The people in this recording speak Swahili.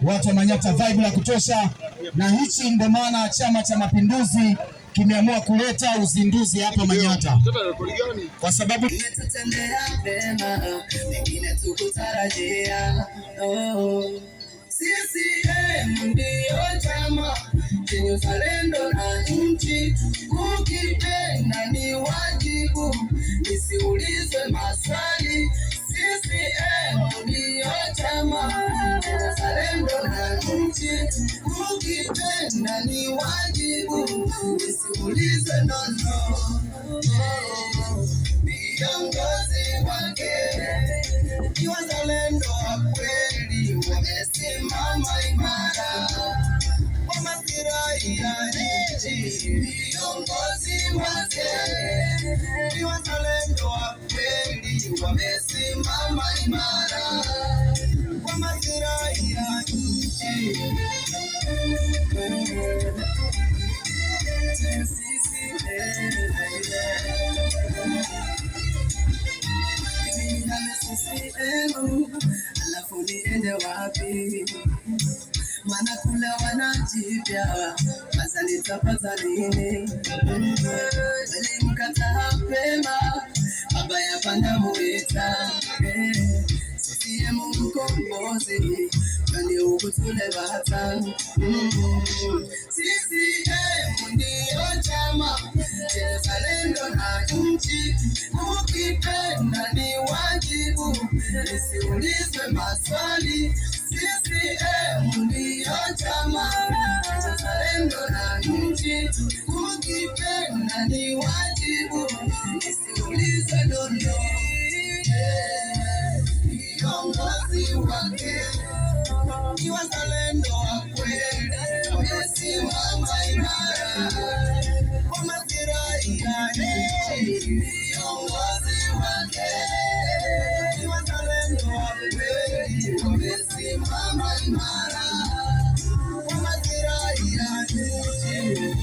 Watu wa Manyata vibe la kutosha, na hichi ndio maana Chama cha Mapinduzi kimeamua kuleta uzinduzi hapa Manyata, kwa sababu tumetendea vema, wengine tukutarajia. CCM ndio chama chenye uzalendo na nchi, ukipenda ni wajibu, nisiulizwe maswali. CCM ndio chama chenye uzalendo na nchi, ukipenda ni wajibu, nisiulizwe nono. Viongozi wake ni wazalendo wa kweli, wamesimama imara kwa maslahi ya nchi. Viongozi wake ni wazalendo wa kweli, wamesimama imara kwa maslahi ya nchi. Alafu niende wapi? Mana kula wanajipya, maza nitapata nini? Walimkata pema, baba ya panda muita. CCM mkombozi, kani ukutule bata. CCM ndio chama chenye uzalendo na nchi, ukipenda ni wajibu, nisiulizwe maswali. CCM ndio chama chenye uzalendo na nchi, ukipenda ni wajibu, nisiulizwe nono. Viongozi wake ni wazalendo wa kweli, wamesimama imara kwa maslahi ya nchi. Viongozi wake ni wazalendo wa kweli, wamesimama imara kwa maslahi ya nchi.